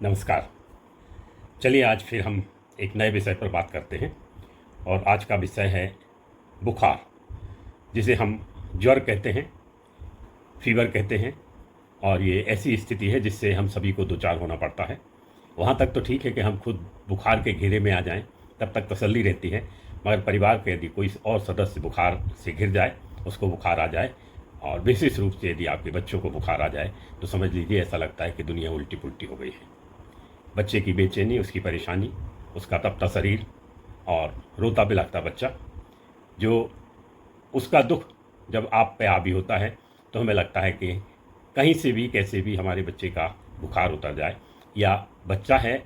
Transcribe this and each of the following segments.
नमस्कार। चलिए आज फिर हम एक नए विषय पर बात करते हैं और आज का विषय है बुखार, जिसे हम ज्वर कहते हैं, फीवर कहते हैं। और ये ऐसी स्थिति है जिससे हम सभी को दो चार होना पड़ता है। वहाँ तक तो ठीक है कि हम खुद बुखार के घेरे में आ जाएं, तब तक तसल्ली रहती है। मगर परिवार के यदि कोई और सदस्य बुखार से घिर जाए, उसको बुखार आ जाए, और विशेष रूप से यदि आपके बच्चों को बुखार आ जाए, तो समझ लीजिए ऐसा लगता है कि दुनिया उल्टी पुल्टी हो गई है। बच्चे की बेचैनी, उसकी परेशानी, उसका तपता शरीर और रोता बिलखता बच्चा, जो उसका दुख जब आप पे हावी होता है, तो हमें लगता है कि कहीं से भी कैसे भी हमारे बच्चे का बुखार उतर जाए। या बच्चा है,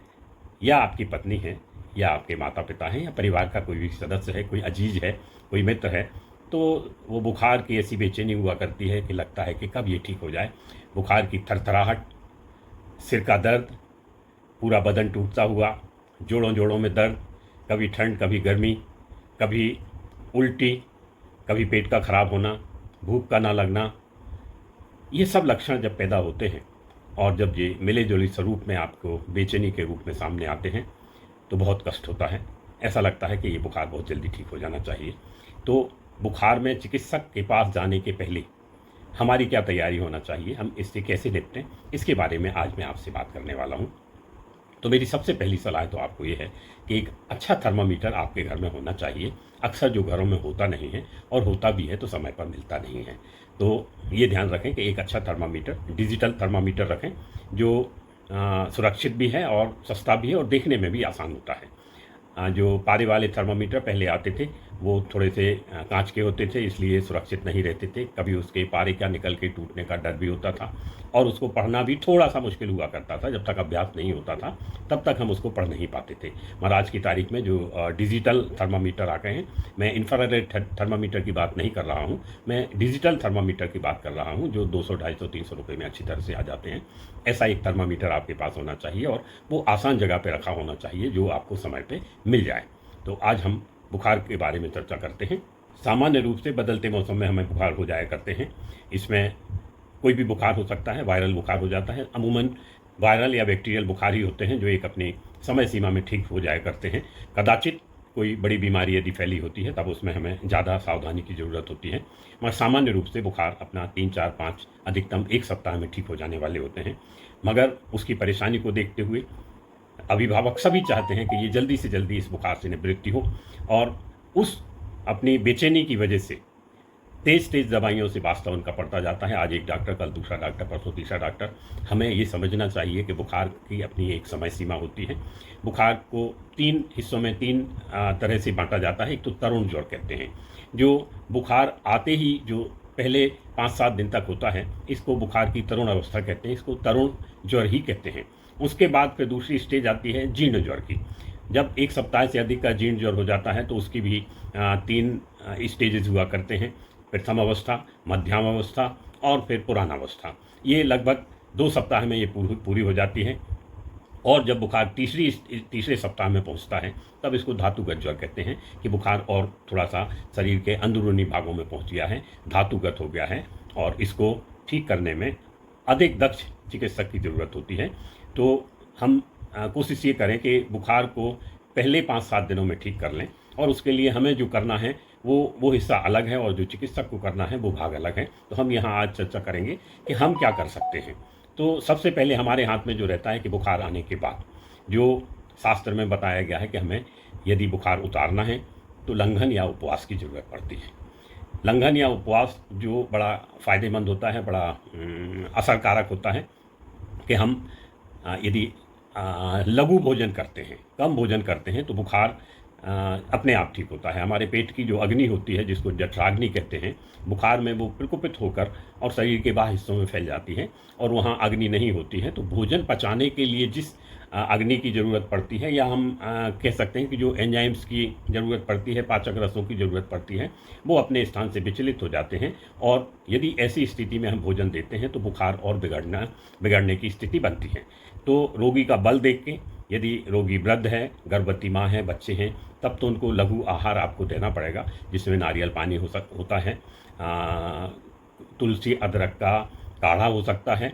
या आपकी पत्नी है, या आपके माता पिता हैं, या परिवार का कोई भी सदस्य है, कोई अजीज है, कोई मित्र है, तो वो बुखार की ऐसी बेचैनी हुआ करती है कि लगता है कि कब ये ठीक हो जाए। बुखार की थरथराहट, सिर का दर्द, पूरा बदन टूटता हुआ, जोड़ों जोड़ों में दर्द, कभी ठंड कभी गर्मी, कभी उल्टी, कभी पेट का खराब होना, भूख का ना लगना, ये सब लक्षण जब पैदा होते हैं और जब ये मिले जुले स्वरूप में आपको बेचैनी के रूप में सामने आते हैं, तो बहुत कष्ट होता है। ऐसा लगता है कि ये बुखार बहुत जल्दी ठीक हो जाना चाहिए। तो बुखार में चिकित्सक के पास जाने के पहले हमारी क्या तैयारी होना चाहिए, हम इससे कैसे निपटें, इसके बारे में आज मैं आपसे बात करने वाला हूँ। तो मेरी सबसे पहली सलाह तो आपको ये है कि एक अच्छा थर्मामीटर आपके घर में होना चाहिए। अक्सर जो घरों में होता नहीं है, और होता भी है तो समय पर मिलता नहीं है। तो ये ध्यान रखें कि एक अच्छा थर्मामीटर, डिजिटल थर्मामीटर रखें, जो सुरक्षित भी है और सस्ता भी है और देखने में भी आसान होता है। जो पारे वाले थर्मामीटर पहले आते थे, वो थोड़े से कांच के होते थे, इसलिए सुरक्षित नहीं रहते थे। कभी उसके पारे क्या निकल के टूटने का डर भी होता था, और उसको पढ़ना भी थोड़ा सा मुश्किल हुआ करता था। जब तक अभ्यास नहीं होता था, तब तक हम उसको पढ़ नहीं पाते थे। मगर आज की तारीख में जो डिजिटल थर्मामीटर आ गए हैं, मैं इंफ्रारेड थर्मामीटर की बात नहीं कर रहा हूँ, मैं डिजिटल थर्मामीटर की बात कर रहा हूँ, जो 200, 250, 300 रुपये में अच्छी तरह से आ जाते हैं। ऐसा एक थर्मामीटर आपके पास होना चाहिए, और वो आसान जगह पर रखा होना चाहिए, जो आपको समय पर मिल जाए। तो आज हम बुखार के बारे में चर्चा करते हैं। सामान्य रूप से बदलते मौसम में हमें बुखार हो जाया करते हैं। इसमें कोई भी बुखार हो सकता है, वायरल बुखार हो जाता है। अमूमन वायरल या बैक्टीरियल बुखार ही होते हैं जो एक अपनी समय सीमा में ठीक हो जाया करते हैं। कदाचित कोई बड़ी बीमारी यदि फैली होती है, तब उसमें हमें ज़्यादा सावधानी की ज़रूरत होती है। मगर सामान्य रूप से बुखार अपना 3, 4, 5, अधिकतम 1 सप्ताह में ठीक हो जाने वाले होते हैं। मगर उसकी परेशानी को देखते हुए अभिभावक सभी चाहते हैं कि ये जल्दी से जल्दी इस बुखार से निवृत्ति हो, और उस अपनी बेचैनी की वजह से तेज़ दवाइयों से वास्ता उनका पड़ता जाता है। आज एक डॉक्टर, कल दूसरा डॉक्टर, परसों तीसरा डॉक्टर। हमें ये समझना चाहिए कि बुखार की अपनी एक समय सीमा होती है। बुखार को 3 हिस्सों में 3 तरह से बांटा जाता है। एक तो तरुण ज्वर कहते हैं, जो बुखार आते ही जो पहले 5-7 दिन तक होता है, इसको बुखार की तरुण अवस्था कहते हैं, इसको तरुण ज्वर ही कहते हैं। उसके बाद फिर दूसरी स्टेज आती है जीर्ण ज्वर की। जब 1 सप्ताह से अधिक का जीर्ण ज्वर हो जाता है, तो उसकी भी 3 स्टेजेस हुआ करते हैं। प्रथम अवस्था, मध्यम अवस्था और फिर पुराना अवस्था। ये लगभग 2 सप्ताह में ये पूरी हो जाती है। और जब बुखार तीसरे सप्ताह में पहुंचता है, तब इसको धातुगत ज्वर कहते हैं, कि बुखार और थोड़ा सा शरीर के अंदरूनी भागों में पहुंच गया है, धातुगत हो गया है, और इसको ठीक करने में अधिक दक्ष चिकित्सक की ज़रूरत होती है। तो हम कोशिश ये करें कि बुखार को पहले 5-7 दिनों में ठीक कर लें, और उसके लिए हमें जो करना है वो हिस्सा अलग है, और जो चिकित्सक को करना है वो भाग अलग है। तो हम यहाँ आज चर्चा करेंगे कि हम क्या कर सकते हैं। तो सबसे पहले हमारे हाथ में जो रहता है कि बुखार आने के बाद जो शास्त्र में बताया गया है कि हमें यदि बुखार उतारना है, तो लंघन या उपवास की ज़रूरत पड़ती है। लंघन या उपवास जो बड़ा फ़ायदेमंद होता है, बड़ा असरकारक होता है, कि हम यदि लघु भोजन करते हैं, कम भोजन करते हैं, तो बुखार अपने आप ठीक होता है। हमारे पेट की जो अग्नि होती है, जिसको जठराग्नि कहते हैं, बुखार में वो प्रकोपित होकर और शरीर के बाह्य हिस्सों में फैल जाती है, और वहाँ अग्नि नहीं होती है। तो भोजन पचाने के लिए जिस अग्नि की ज़रूरत पड़ती है, या हम कह सकते हैं कि जो एंजाइम्स की ज़रूरत पड़ती है, पाचक रसों की ज़रूरत पड़ती है, वो अपने स्थान से विचलित हो जाते हैं। और यदि ऐसी स्थिति में हम भोजन देते हैं, तो बुखार और बिगड़ने की स्थिति बनती है। तो रोगी का बल देख के, यदि रोगी वृद्ध है, गर्भवती माँ है, बच्चे हैं, तब तो उनको लघु आहार आपको देना पड़ेगा, जिसमें नारियल पानी होता है, तुलसी अदरक का काढ़ा हो सकता है,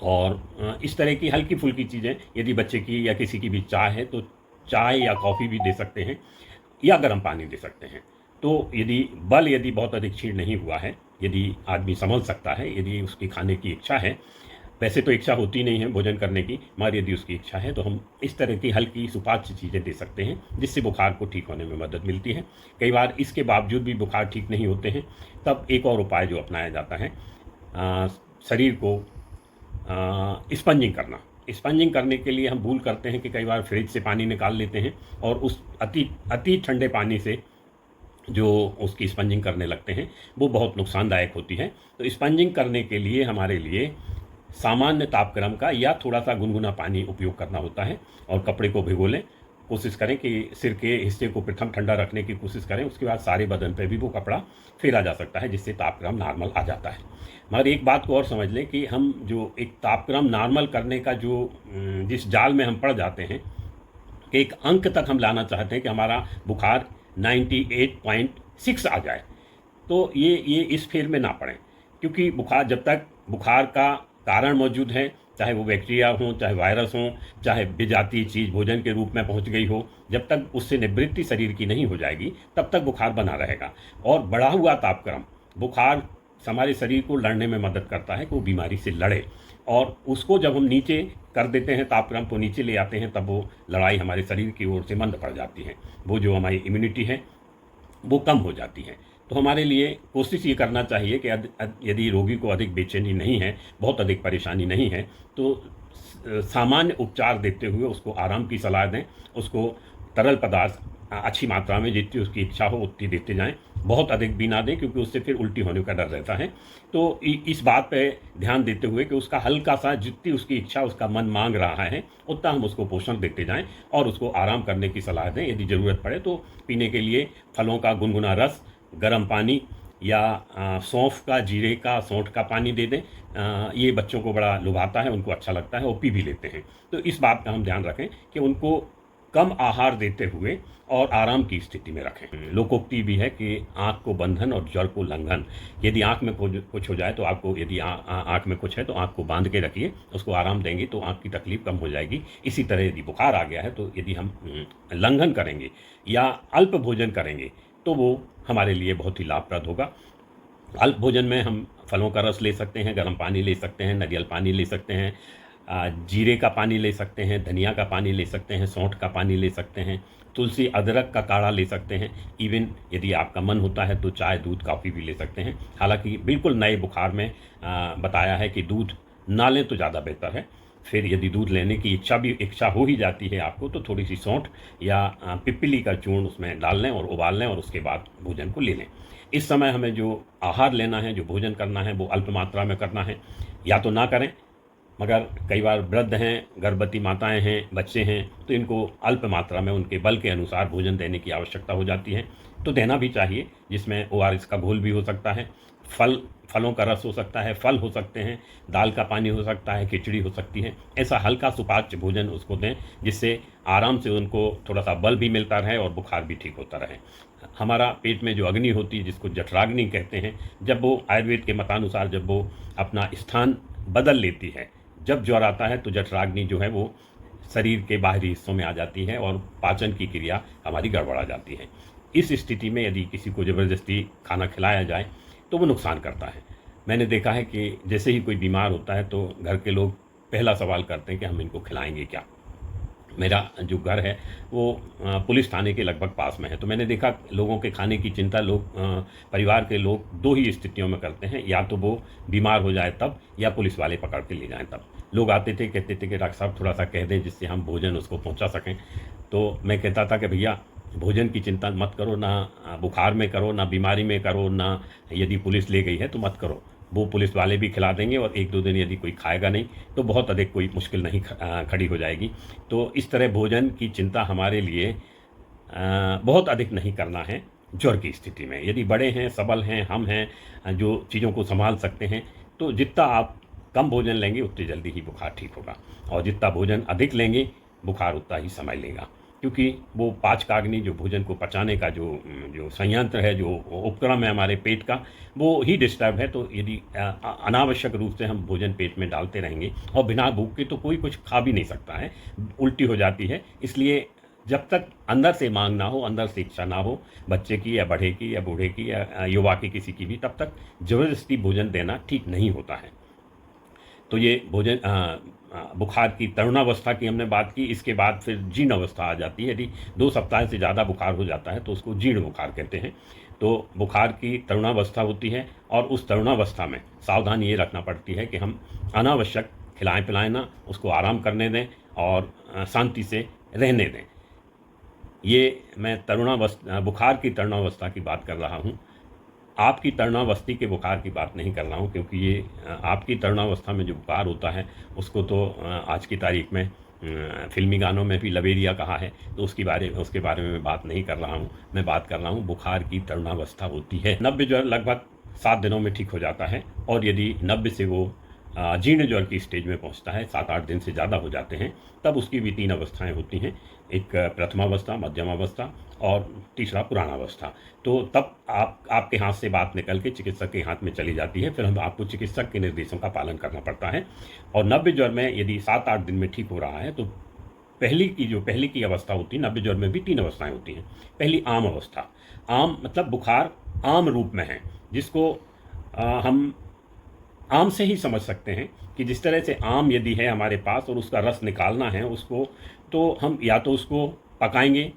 और इस तरह की हल्की फुल्की चीज़ें यदि बच्चे की या किसी की भी चाय है तो चाय या कॉफ़ी भी दे सकते हैं या गर्म पानी दे सकते हैं। तो यदि बहुत अधिक क्षीण नहीं हुआ है, यदि आदमी संभल सकता है, यदि उसकी खाने की इच्छा है, वैसे तो इच्छा होती नहीं है भोजन करने की, मगर यदि उसकी इच्छा है तो हम इस तरह की हल्की सुपाच्य चीज़ें दे सकते हैं जिससे बुखार को ठीक होने में मदद मिलती है। कई बार इसके बावजूद भी बुखार ठीक नहीं होते हैं, तब एक और उपाय जो अपनाया जाता है, शरीर को स्पंजिंग करना। स्पंजिंग करने के लिए हम भूल करते हैं कि कई बार फ्रिज से पानी निकाल लेते हैं और उस अति अति ठंडे पानी से जो उसकी स्पंजिंग करने लगते हैं, वो बहुत नुकसानदायक होती है। तो स्पंजिंग करने के लिए हमारे लिए सामान्य तापक्रम का या थोड़ा सा गुनगुना पानी उपयोग करना होता है और कपड़े को भिगो लें। कोशिश करें कि सिर के हिस्से को प्रथम ठंडा रखने की कोशिश करें, उसके बाद सारे बदन पे भी वो कपड़ा फेरा जा सकता है जिससे तापक्रम नॉर्मल आ जाता है। मगर एक बात को और समझ लें कि हम जो एक तापक्रम नॉर्मल करने का जिस जाल में हम पड़ जाते हैं कि एक अंक तक हम लाना चाहते हैं कि हमारा बुखार 98.6 आ जाए, तो ये इस फेर में ना पड़ें, क्योंकि जब तक बुखार का कारण मौजूद है, चाहे वो बैक्टीरिया हो, चाहे वायरस हो, चाहे विजातीय चीज़ भोजन के रूप में पहुंच गई हो, जब तक उससे निवृत्ति शरीर की नहीं हो जाएगी तब तक बुखार बना रहेगा। और बढ़ा हुआ तापक्रम बुखार हमारे शरीर को लड़ने में मदद करता है कि वो बीमारी से लड़े, और उसको जब हम नीचे कर देते हैं, तापक्रम को नीचे ले आते हैं, तब वो लड़ाई हमारे शरीर की ओर से मंद पड़ जाती है, वो जो हमारी इम्यूनिटी है वो कम हो जाती है। तो हमारे लिए कोशिश ये करना चाहिए कि यदि रोगी को अधिक बेचैनी नहीं है, बहुत अधिक परेशानी नहीं है, तो सामान्य उपचार देते हुए उसको आराम की सलाह दें, उसको तरल पदार्थ अच्छी मात्रा में जितनी उसकी इच्छा हो उतनी देते जाएं, बहुत अधिक भी ना दें क्योंकि उससे फिर उल्टी होने का डर रहता है। तो इस बात पे ध्यान देते हुए कि उसका हल्का सा जितनी उसकी इच्छा, उसका मन मांग रहा है, उतना हम उसको पोषण देते जाएं और उसको आराम करने की सलाह दें। यदि ज़रूरत पड़े तो पीने के लिए फलों का गुनगुना रस, गर्म पानी या सौंफ का, जीरे का, सौंठ का पानी दे दें। ये बच्चों को बड़ा लुभाता है, उनको अच्छा लगता है, वो पी भी लेते हैं। तो इस बात का हम ध्यान रखें कि उनको कम आहार देते हुए और आराम की स्थिति में रखें। लोकोक्ति भी है कि आँख को बंधन और ज्वर को लंघन। यदि आँख में कुछ हो जाए तो आपको, यदि आँख में कुछ है तो आँख को बांध के रखिए, उसको आराम देंगे तो आँख की तकलीफ कम हो जाएगी। इसी तरह यदि बुखार आ गया है तो यदि हम लंघन करेंगे या अल्प भोजन करेंगे तो वो हमारे लिए बहुत ही लाभप्रद होगा। अल्प भोजन में हम फलों का रस ले सकते हैं, गर्म पानी ले सकते हैं, नारियल पानी ले सकते हैं, जीरे का पानी ले सकते हैं, धनिया का पानी ले सकते हैं, सौंठ का पानी ले सकते हैं, तुलसी अदरक का काढ़ा ले सकते हैं। इवन यदि आपका मन होता है तो चाय, दूध, कॉफ़ी भी ले सकते हैं। हालांकि बिल्कुल नए बुखार में बताया है कि दूध ना लें तो ज़्यादा बेहतर है। फिर यदि दूध लेने की इच्छा हो ही जाती है आपको, तो थोड़ी सी सौंठ या पिप्पली का चूर्ण उसमें डाल लें और उबाल लें और उसके बाद भोजन को ले लें। इस समय हमें जो आहार लेना है, जो भोजन करना है, वो अल्प मात्रा में करना है। या तो ना करें, मगर कई बार वृद्ध हैं, गर्भवती माताएं हैं, बच्चे हैं, तो इनको अल्प मात्रा में उनके बल के अनुसार भोजन देने की आवश्यकता हो जाती है, तो देना भी चाहिए, जिसमें ORS का घोल भी हो सकता है, फलों का रस हो सकता है, फल हो सकते हैं, दाल का पानी हो सकता है, खिचड़ी हो सकती है। ऐसा हल्का सुपाच्य भोजन उसको दें जिससे आराम से उनको थोड़ा सा बल भी मिलता रहे और बुखार भी ठीक होता रहे। हमारा पेट में जो अग्नि होती है, जिसको जठराग्नि कहते हैं, जब वो आयुर्वेद के मतानुसार जब वो अपना स्थान बदल लेती है, जब ज्वर आता है तो जठराग्नि जो है वो शरीर के बाहरी हिस्सों में आ जाती है और पाचन की क्रिया हमारी गड़बड़ा जाती है। इस स्थिति में यदि किसी को ज़बरदस्ती खाना खिलाया जाए तो वो नुकसान करता है। मैंने देखा है कि जैसे ही कोई बीमार होता है तो घर के लोग पहला सवाल करते हैं कि हम इनको खिलाएंगे क्या। मेरा जो घर है वो पुलिस थाने के लगभग पास में है, तो मैंने देखा लोगों के खाने की चिंता परिवार के लोग दो ही स्थितियों में करते हैं, या तो वो बीमार हो जाए तब, या पुलिस वाले पकड़ के ले जाएं तब। लोग आते थे, कहते थे कि डॉक्टर साहब थोड़ा सा कह दें जिससे हम भोजन उसको पहुंचा सकें। तो मैं कहता था कि भैया भोजन की चिंता मत करो, ना बुखार में करो, ना बीमारी में करो, ना यदि पुलिस ले गई है तो मत करो। वो पुलिस वाले भी खिला देंगे और 1-2 दिन यदि कोई खाएगा नहीं तो बहुत अधिक कोई मुश्किल नहीं खड़ी हो जाएगी। तो इस तरह भोजन की चिंता हमारे लिए बहुत अधिक नहीं करना है ज्वर की स्थिति में। यदि बड़े हैं, सबल हैं, हम हैं जो चीज़ों को संभाल सकते हैं, तो जितना आप कम भोजन लेंगे उतनी जल्दी ही बुखार ठीक होगा, और जितना भोजन अधिक लेंगे बुखार उतना ही समय लेगा। क्योंकि वो पाचकाग्नि जो भोजन को पचाने का जो जो संयंत्र है, जो उपक्रम है हमारे पेट का, वो ही डिस्टर्ब है। तो यदि अनावश्यक रूप से हम भोजन पेट में डालते रहेंगे और बिना भूख के तो कोई कुछ खा भी नहीं सकता है, उल्टी हो जाती है। इसलिए जब तक अंदर से मांग ना हो, अंदर से इच्छा ना हो, बच्चे की या बड़े की या बूढ़े की या युवा की, किसी की भी, तब तक ज़बरदस्ती भोजन देना ठीक नहीं होता है। तो ये भोजन बुखार की तरुणावस्था की हमने बात की। इसके बाद फिर जीर्ण अवस्था आ जाती है। यदि 2 सप्ताह से ज़्यादा बुखार हो जाता है तो उसको जीर्ण बुखार कहते हैं। तो बुखार की तरुणावस्था होती है और उस तरुणावस्था में सावधानी ये रखना पड़ती है कि हम अनावश्यक खिलाएं पिलाएं ना, उसको आराम करने दें और शांति से रहने दें। ये मैं बुखार की तरुणावस्था की बात कर रहा हूँ, आपकी तरुणावस्थी के बुखार की बात नहीं कर रहा हूँ, क्योंकि ये आपकी तरुणावस्था में जो बुखार होता है उसको तो आज की तारीख में फिल्मी गानों में भी लबेरिया कहा है, तो उसके बारे में मैं बात नहीं कर रहा हूँ। मैं बात कर रहा हूँ बुखार की तरुणावस्था होती है। नब्य ज्वर लगभग 7 दिनों में ठीक हो जाता है, और यदि नब्य से वो जीर्ण ज्वर की स्टेज में पहुंचता है, 7-8 दिन से ज़्यादा हो जाते हैं, तब उसकी भी 3 अवस्थाएं होती हैं। एक प्रथमावस्था, मध्यमावस्था और तीसरा पुराणावस्था। तो तब आपके हाथ से बात निकल के चिकित्सक के हाथ में चली जाती है, फिर हम आपको चिकित्सक के निर्देशों का पालन करना पड़ता है। और नब्य ज्वर में यदि 7-8 दिन में ठीक हो रहा है तो पहली की अवस्था होती है। नब्य ज्वर में भी 3 अवस्थाएं होती हैं। पहली आम अवस्था, आम मतलब बुखार आम रूप में है, जिसको हम आम से ही समझ सकते हैं कि जिस तरह से आम यदि है हमारे पास और उसका रस निकालना है उसको, तो हम या तो उसको पकाएंगे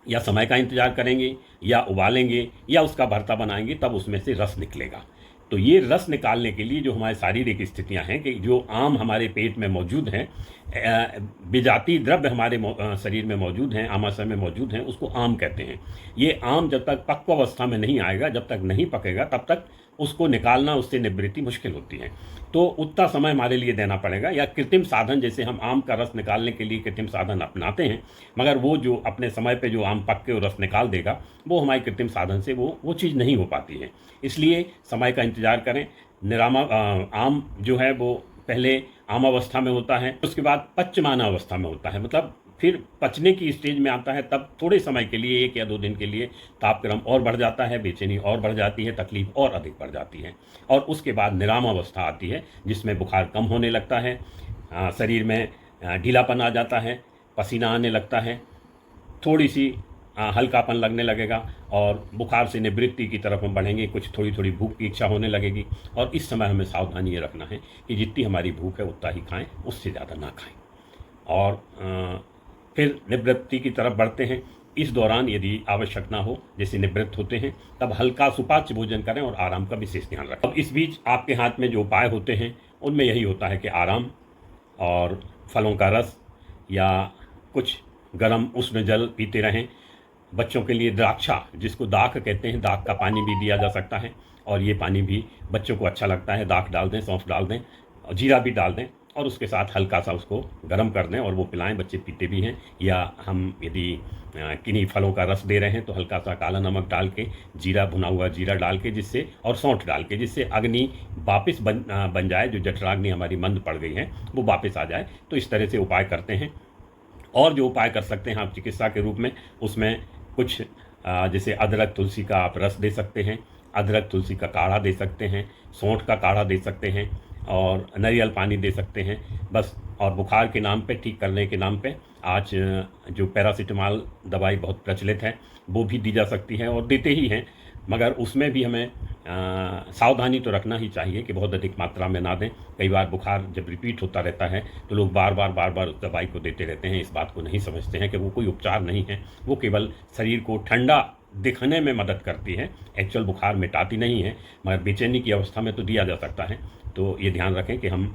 या समय का इंतज़ार करेंगे या उबालेंगे या उसका भरता बनाएंगे, तब उसमें से रस निकलेगा। तो ये रस निकालने के लिए जो हमारी शारीरिक स्थितियां हैं कि जो आम हमारे पेट में मौजूद हैं, विजातीय द्रव्य हमारे शरीर में मौजूद हैं, आमाशय में मौजूद हैं, उसको आम कहते हैं। ये आम जब तक पक्व अवस्था में नहीं आएगा, जब तक नहीं पकेगा, तब तक उसको निकालना, उससे निवृत्ति मुश्किल होती है। तो उतना समय हमारे लिए देना पड़ेगा, या कृत्रिम साधन, जैसे हम आम का रस निकालने के लिए कृत्रिम साधन अपनाते हैं, मगर वो जो अपने समय पे जो आम पक के वो रस निकाल देगा, वो हमारे कृत्रिम साधन से वो चीज़ नहीं हो पाती है। इसलिए समय का इंतजार करें। आम जो है वो पहले आम अवस्था में होता है, उसके बाद पच्यमान अवस्था में होता है, मतलब फिर पचने की स्टेज में आता है। तब थोड़े समय के लिए, 1 या 2 दिन के लिए तापक्रम और बढ़ जाता है, बेचैनी और बढ़ जाती है, तकलीफ और अधिक बढ़ जाती है। और उसके बाद निराम अवस्था आती है, जिसमें बुखार कम होने लगता है, शरीर में ढीलापन आ जाता है, पसीना आने लगता है, थोड़ी सी हल्कापन लगने लगेगा और बुखार से निवृत्ति की तरफ हम बढ़ेंगे। कुछ थोड़ी थोड़ी भूख की इच्छा होने लगेगी, और इस समय हमें सावधानी ये रखना है कि जितनी हमारी भूख है उतना ही खाएं, उससे ज़्यादा ना खाएं। और फिर निवृत्ति की तरफ बढ़ते हैं। इस दौरान यदि आवश्यक ना हो, जैसे निवृत्त होते हैं, तब हल्का सुपाच्य भोजन करें और आराम का विशेष ध्यान रखें। अब इस बीच आपके हाथ में जो उपाय होते हैं उनमें यही होता है कि आराम और फलों का रस या कुछ गर्म उष्ण जल पीते रहें। बच्चों के लिए द्राक्षा, जिसको दाख कहते हैं, दाख का पानी भी दिया जा सकता है, और ये पानी भी बच्चों को अच्छा लगता है। दाख डाल दें, सौंफ डाल दें, और जीरा भी डाल दें, और उसके साथ हल्का सा उसको गर्म कर दें और वो पिलाएं। बच्चे पीते भी हैं। या हम यदि किन्हीं फलों का रस दे रहे हैं तो हल्का सा काला नमक डाल के, जीरा, भुना हुआ जीरा डाल के, जिससे, और सौंठ डाल के, जिससे अग्नि वापस बन जाए, जो जठराग्नि हमारी मंद पड़ गई है वो वापस आ जाए। तो इस तरह से उपाय करते हैं। और जो उपाय कर सकते हैं आप चिकित्सा के रूप में, उसमें कुछ जैसे अदरक तुलसी का आप रस दे सकते हैं, अदरक तुलसी का काढ़ा दे सकते हैं, सौंठ का काढ़ा दे सकते हैं, और नारियल पानी दे सकते हैं, बस। और बुखार के नाम पे, ठीक करने के नाम पे, आज जो पैरासीटामॉल दवाई बहुत प्रचलित है वो भी दी जा सकती है, और देते ही हैं, मगर उसमें भी हमें सावधानी तो रखना ही चाहिए कि बहुत अधिक मात्रा में ना दें। कई बार बुखार जब रिपीट होता रहता है तो लोग बार बार उस दवाई को देते रहते हैं। इस बात को नहीं समझते हैं कि वो कोई उपचार नहीं है, वो केवल शरीर को ठंडा दिखने में मदद करती है, एक्चुअल बुखार मिटाती नहीं है। मगर बेचैनी की अवस्था में तो दिया जा सकता है। तो ये ध्यान रखें कि हम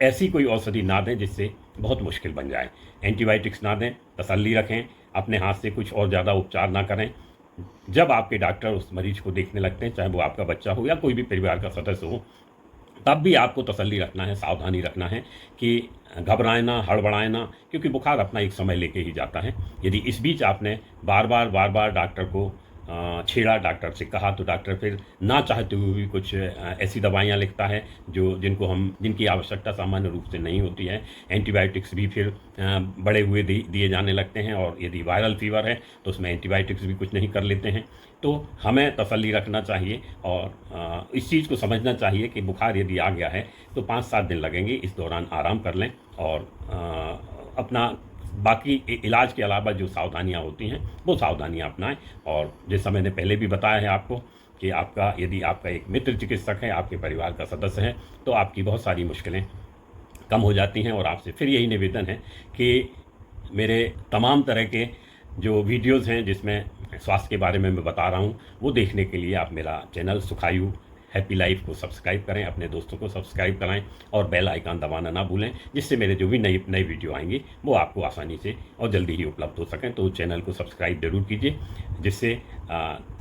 ऐसी कोई औषधि ना दें जिससे बहुत मुश्किल बन जाए। एंटीबायोटिक्स ना दें, तसल्ली रखें, अपने हाथ से कुछ और ज़्यादा उपचार ना करें। जब आपके डॉक्टर उस मरीज को देखने लगते हैं, चाहे वो आपका बच्चा हो या कोई भी परिवार का सदस्य हो, तब भी आपको तसल्ली रखना है, सावधानी रखना है कि घबराए ना, हड़बड़ाए ना, क्योंकि बुखार अपना एक समय लेके ही जाता है। यदि इस बीच आपने बार बार डॉक्टर को छेड़ा, डॉक्टर से कहा, तो डॉक्टर फिर ना चाहते हुए भी कुछ ऐसी दवाइयाँ लिखता है जिनकी आवश्यकता सामान्य रूप से नहीं होती है। एंटीबायोटिक्स भी फिर बड़े हुए दिए जाने लगते हैं, और यदि वायरल फीवर है तो उसमें एंटीबायोटिक्स भी कुछ नहीं कर लेते हैं। तो हमें तसल्ली रखना चाहिए और इस चीज़ को समझना चाहिए कि बुखार यदि आ गया है तो 5-7 दिन लगेंगे, इस दौरान आराम कर लें और अपना बाकी इलाज के अलावा जो सावधानियाँ होती हैं वो सावधानियाँ अपनाएं। और जैसा मैंने पहले भी बताया है आपको कि यदि आपका एक मित्र चिकित्सक है, आपके परिवार का सदस्य है, तो आपकी बहुत सारी मुश्किलें कम हो जाती हैं। और आपसे फिर यही निवेदन है कि मेरे तमाम तरह के जो वीडियोज़ हैं जिसमें स्वास्थ्य के बारे में मैं बता रहा हूँ, वो देखने के लिए आप मेरा चैनल सुखायु हैप्पी लाइफ को सब्सक्राइब करें, अपने दोस्तों को सब्सक्राइब कराएं और बेल आइकन दबाना ना भूलें, जिससे मेरे जो भी नई वीडियो आएंगी वो आपको आसानी से और जल्दी ही उपलब्ध हो सकें। तो चैनल को सब्सक्राइब जरूर कीजिए, जिससे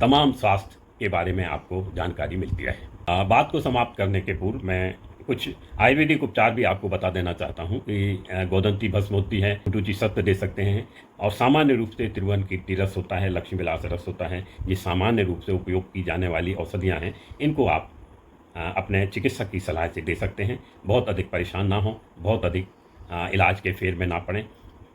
तमाम स्वास्थ्य के बारे में आपको जानकारी मिलती रहे। बात को समाप्त करने के पूर्व मैं कुछ आयुर्वेदिक उपचार भी आपको बता देना चाहता हूँ कि गोदंती भस्म होती है, रुचि सत्व दे सकते हैं, और सामान्य रूप से त्रिभुवन कीर्ति रस होता है, लक्ष्मी विलास रस होता है। ये सामान्य रूप से उपयोग की जाने वाली औषधियाँ हैं, इनको आप अपने चिकित्सक की सलाह से दे सकते हैं। बहुत अधिक परेशान ना हो, बहुत अधिक इलाज के फेर में ना पड़ें,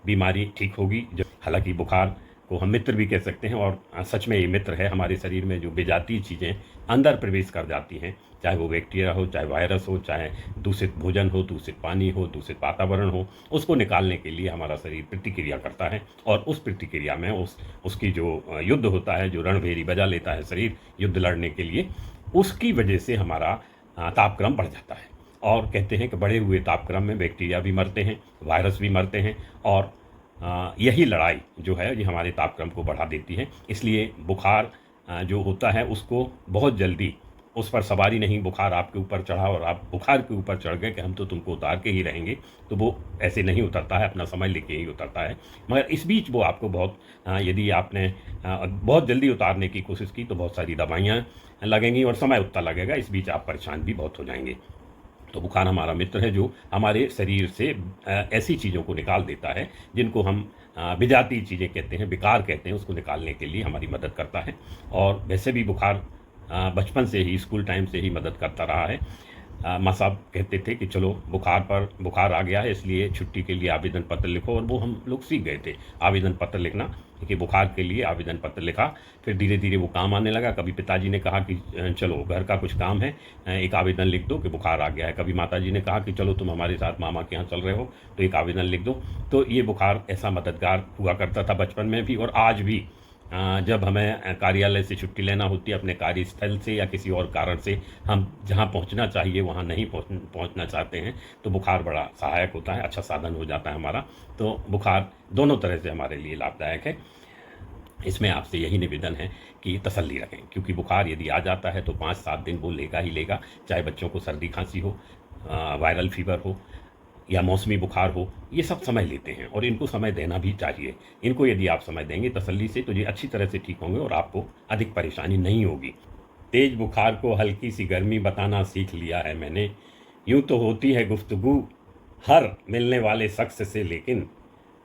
बीमारी ठीक होगी। हालांकि बुखार को हम मित्र भी कह सकते हैं, और सच में ये मित्र है। हमारे शरीर में जो बेजाती चीज़ें अंदर प्रवेश कर जाती हैं, चाहे वो बैक्टीरिया हो, चाहे वायरस हो, चाहे दूषित भोजन हो, दूषित पानी हो, दूषित वातावरण हो, उसको निकालने के लिए हमारा शरीर प्रतिक्रिया करता है। और उस प्रतिक्रिया में उसकी जो युद्ध होता है, जो रणभेरी बजा लेता है शरीर युद्ध लड़ने के लिए, उसकी वजह से हमारा तापक्रम बढ़ जाता है। और कहते हैं कि बढ़े हुए तापक्रम में बैक्टीरिया भी मरते हैं, वायरस भी मरते हैं, और यही लड़ाई जो है ये हमारे तापक्रम को बढ़ा देती है। इसलिए बुखार जो होता है उसको बहुत जल्दी उस पर सवारी नहीं, बुखार आपके ऊपर चढ़ा और आप बुखार के ऊपर चढ़ गए कि हम तो तुमको उतार के ही रहेंगे, तो वो ऐसे नहीं उतरता है, अपना समय लेके ही उतरता है। मगर इस बीच वो आपको यदि आपने बहुत जल्दी उतारने की कोशिश की तो बहुत सारी दवाइयाँ लगेंगी और समय उतना लगेगा, इस बीच आप परेशान भी बहुत हो जाएंगे। तो बुखार हमारा मित्र है जो हमारे शरीर से ऐसी चीज़ों को निकाल देता है जिनको हम विजातीय चीज़ें कहते हैं, विकार कहते हैं, उसको निकालने के लिए हमारी मदद करता है। और वैसे भी बुखार बचपन से ही, स्कूल टाइम से ही मदद करता रहा है। माँ साहब कहते थे कि चलो बुखार आ गया है, इसलिए छुट्टी के लिए आवेदन पत्र लिखो, और वो हम लोग सीख गए थे आवेदन पत्र लिखना, कि बुखार के लिए आवेदन पत्र लिखा। फिर धीरे धीरे वो काम आने लगा। कभी पिताजी ने कहा कि चलो घर का कुछ काम है, एक आवेदन लिख दो कि बुखार आ गया है। कभी माताजी ने कहा कि चलो तुम हमारे साथ मामा के यहाँ चल रहे हो तो एक आवेदन लिख दो। तो ये बुखार ऐसा मददगार हुआ करता था बचपन में भी, और आज भी जब हमें कार्यालय से छुट्टी लेना होती है, अपने कार्यस्थल से या किसी और कारण से हम जहाँ पहुँचना चाहिए वहाँ नहीं पहुँचना चाहते हैं, तो बुखार बड़ा सहायक होता है, अच्छा साधन हो जाता है हमारा। तो बुखार दोनों तरह से हमारे लिए लाभदायक है। इसमें आपसे यही निवेदन है कि तसल्ली रखें, क्योंकि बुखार यदि आ जाता है तो 5-7 दिन वो लेगा ही लेगा। चाहे बच्चों को सर्दी खांसी हो, वायरल फीवर हो या मौसमी बुखार हो, ये सब समय लेते हैं और इनको समय देना भी चाहिए। इनको यदि आप समय देंगे तसल्ली से तो ये अच्छी तरह से ठीक होंगे और आपको अधिक परेशानी नहीं होगी। तेज बुखार को हल्की सी गर्मी बताना सीख लिया है मैंने। यूँ तो होती है गुफ्तगू हर मिलने वाले शख्स से, लेकिन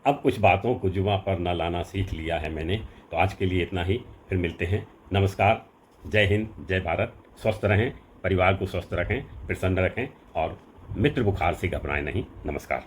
अब कुछ बातों को जुबां पर न लाना सीख लिया है मैंने। तो आज के लिए इतना ही, फिर मिलते हैं। नमस्कार, जय हिंद, जय भारत। स्वस्थ रहें, परिवार को स्वस्थ रखें, प्रसन्न रखें, और मित्र बुखार से घबराएं नहीं। नमस्कार।